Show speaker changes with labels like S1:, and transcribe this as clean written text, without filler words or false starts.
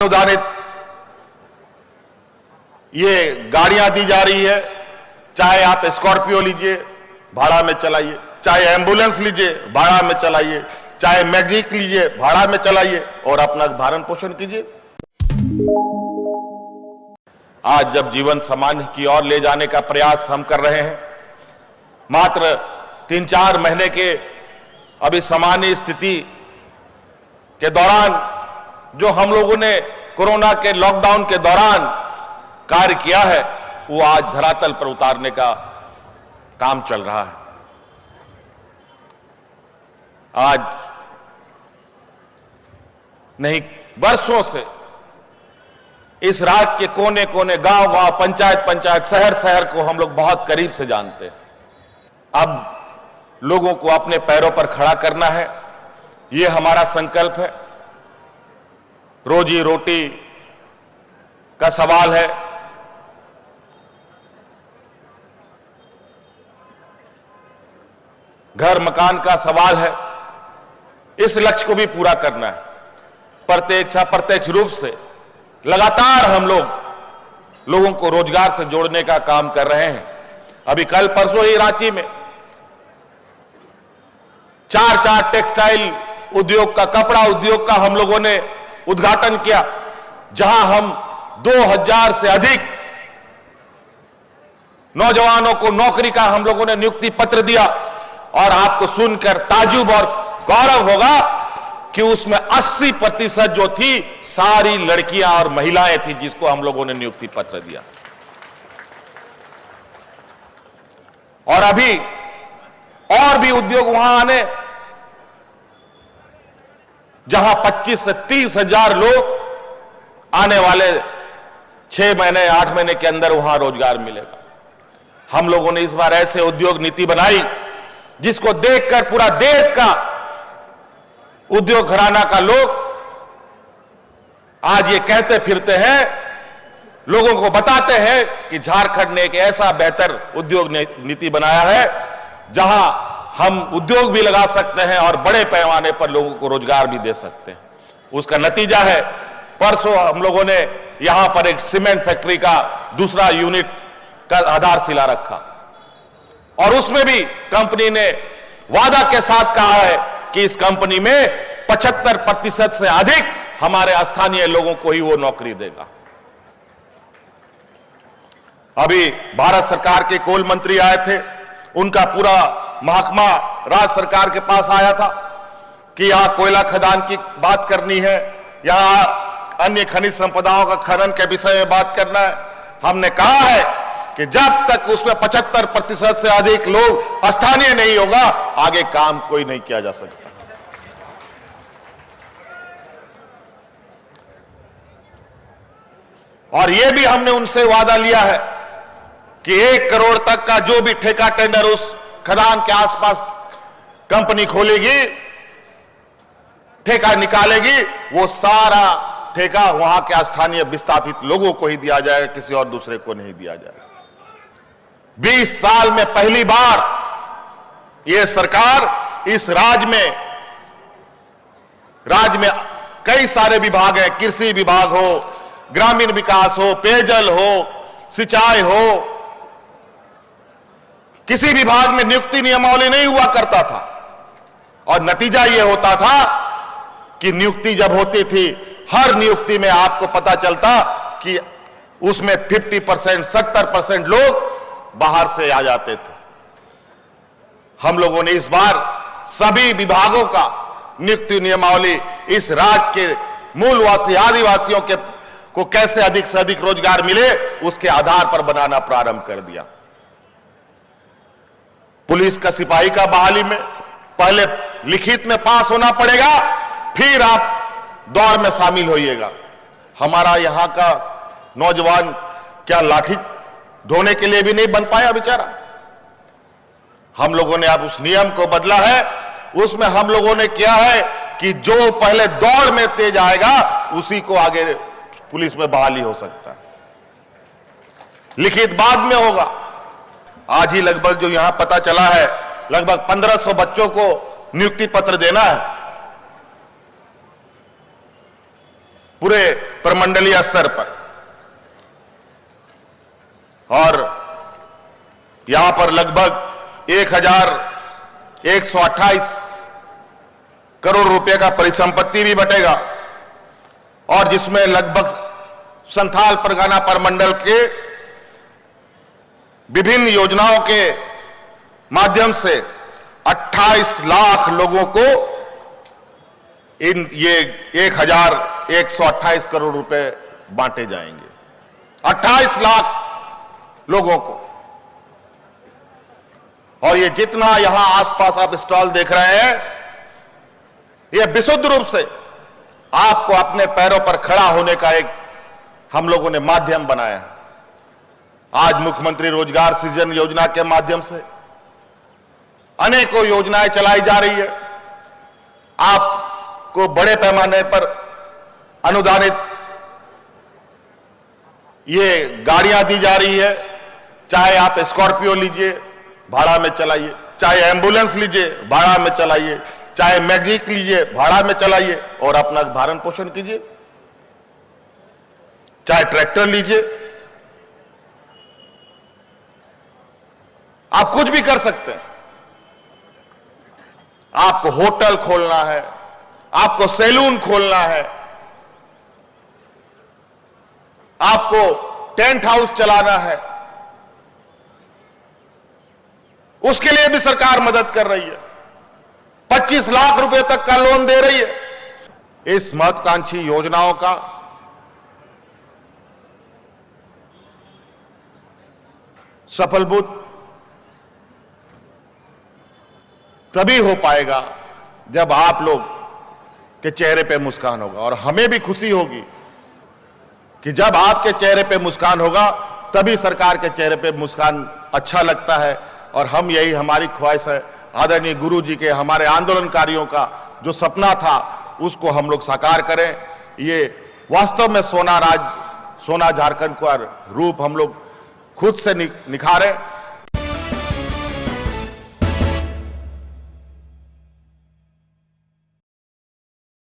S1: अनुदानित ये गाड़ियां दी जा रही है, चाहे आप स्कॉर्पियो लीजिए भाड़ा में चलाइए, चाहे एम्बुलेंस लीजिए भाड़ा में चलाइए, चाहे मैजिक लीजिए भाड़ा में चलाइए और अपना भरण पोषण कीजिए। आज जब जीवन सामान्य की ओर ले जाने का प्रयास हम कर रहे हैं, मात्र 3-4 महीने के अभी सामान्य स्थिति के दौरान जो हम लोगों ने कोरोना के लॉकडाउन के दौरान कार्य किया है, वो आज धरातल पर उतारने का काम चल रहा है। आज नहीं, वर्षों से इस राज्य के कोने कोने, गांव गांव, पंचायत पंचायत, शहर शहर को हम लोग बहुत करीब से जानते हैं। अब लोगों को अपने पैरों पर खड़ा करना है, ये हमारा संकल्प है। रोजी रोटी का सवाल है, घर मकान का सवाल है, इस लक्ष्य को भी पूरा करना है। प्रत्यक्ष रूप से लगातार हम लोगों को रोजगार से जोड़ने का काम कर रहे हैं। अभी कल परसों ही रांची में 4 टेक्सटाइल उद्योग का, कपड़ा उद्योग का हम लोगों ने उद्घाटन किया, जहां हम 2000 से अधिक नौजवानों को नौकरी का हम लोगों ने नियुक्ति पत्र दिया। और आपको सुनकर ताज्जुब और गौरव होगा कि उसमें 80% जो थी सारी लड़कियां और महिलाएं थी, जिसको हम लोगों ने नियुक्ति पत्र दिया। और अभी और भी उद्योग वहां आने, जहां 25 से 30 हजार लोग आने वाले 6 महीने 8 महीने के अंदर वहां रोजगार मिलेगा। हम लोगों ने इस बार ऐसे उद्योग नीति बनाई जिसको देखकर पूरा देश का उद्योग घराना का लोग आज ये कहते फिरते हैं, लोगों को बताते हैं कि झारखंड ने एक ऐसा बेहतर उद्योग नीति बनाया है जहां हम उद्योग भी लगा सकते हैं और बड़े पैमाने पर लोगों को रोजगार भी दे सकते हैं। उसका नतीजा है, परसों हम लोगों ने यहां पर एक सीमेंट फैक्ट्री का दूसरा यूनिट का आधारशिला रखा और उसमें भी कंपनी ने वादा के साथ कहा है कि इस कंपनी में 75% से अधिक हमारे स्थानीय लोगों को ही वो नौकरी देगा। अभी भारत सरकार के कोल मंत्री आए थे, उनका पूरा महकमा राज्य सरकार के पास आया था कि यहां कोयला खदान की बात करनी है, यहां अन्य खनिज संपदाओं का खनन के विषय में बात करना है। हमने कहा है कि जब तक उसमें 75% से अधिक लोग स्थानीय नहीं होगा, आगे काम कोई नहीं किया जा सकता। और यह भी हमने उनसे वादा लिया है कि 1 करोड़ तक का जो भी ठेका टेंडर उस खदान के आसपास कंपनी खोलेगी, ठेका निकालेगी, वो सारा ठेका वहां के स्थानीय विस्थापित लोगों को ही दिया जाएगा, किसी और दूसरे को नहीं दिया जाएगा। 20 साल में पहली बार यह सरकार इस राज्य में कई सारे विभाग हैं, कृषि विभाग हो, ग्रामीण विकास हो, पेयजल हो, सिंचाई हो, किसी विभाग में नियुक्ति नियमावली नहीं हुआ करता था। और नतीजा यह होता था कि नियुक्ति जब होती थी, हर नियुक्ति में आपको पता चलता कि उसमें 50%, 70% लोग बाहर से आ जाते थे। हम लोगों ने इस बार सभी विभागों का नियुक्ति नियमावली इस राज्य के मूलवासी आदिवासियों को कैसे अधिक से अधिक रोजगार मिले, उसके आधार पर बनाना प्रारंभ कर दिया। पुलिस का सिपाही का बहाली में पहले लिखित में पास होना पड़ेगा, फिर आप दौड़ में शामिल होइएगा। हमारा यहां का नौजवान क्या लाठी ढोने के लिए भी नहीं बन पाया बेचारा। हम लोगों ने अब उस नियम को बदला है। उसमें हम लोगों ने किया है कि जो पहले दौड़ में तेज आएगा उसी को आगे पुलिस में बहाली हो सकता है। लिखित बाद में होगा। आज ही लगभग जो यहां पता चला है, लगभग 1500 बच्चों को नियुक्ति पत्र देना है। पूरे प्रमंडलीय स्तर पर। और यहां पर लगभग 1128 करोड़ रुपए का परिसंपत्ति भी बटेगा, और जिसमें लगभग संथाल परगना परमंडल के विभिन्न योजनाओं के माध्यम से 28 लाख लोगों को ये 1128 करोड़ रुपए बांटे जाएंगे। 28 लाख लोगों को। और ये जितना यहां आसपास आप स्टॉल देख रहे हैं, ये विशुद्ध रूप से आपको अपने पैरों पर खड़ा होने का एक हम लोगों ने माध्यम बनाया है। आज मुख्यमंत्री रोजगार सृजन योजना के माध्यम से अनेकों योजनाएं चलाई जा रही है। आपको बड़े पैमाने पर अनुदानित ये गाड़ियां दी जा रही है, चाहे आप स्कॉर्पियो लीजिए भाड़ा में चलाइए, चाहे एम्बुलेंस लीजिए भाड़ा में चलाइए, चाहे मैजिक लीजिए भाड़ा में चलाइए और अपना भरण पोषण कीजिए, चाहे ट्रैक्टर लीजिए, आप कुछ भी कर सकते हैं। आपको होटल खोलना है, आपको सैलून खोलना है, आपको टेंट हाउस चलाना है, उसके लिए भी सरकार मदद कर रही है। 25 लाख रुपए तक का लोन दे रही है। इस महत्वाकांक्षी योजनाओं का सफलबूत तभी हो पाएगा जब आप लोग के चेहरे पे मुस्कान होगा, और हमें भी खुशी होगी कि जब आपके चेहरे पे मुस्कान होगा तभी सरकार के चेहरे पे मुस्कान अच्छा लगता है। और हम यही हमारी ख्वाहिश है, आदरणीय गुरु जी के, हमारे आंदोलनकारियों का जो सपना था उसको हम लोग साकार करें। ये वास्तव में सोना झारखंड का रूप हम लोग खुद से निखारें।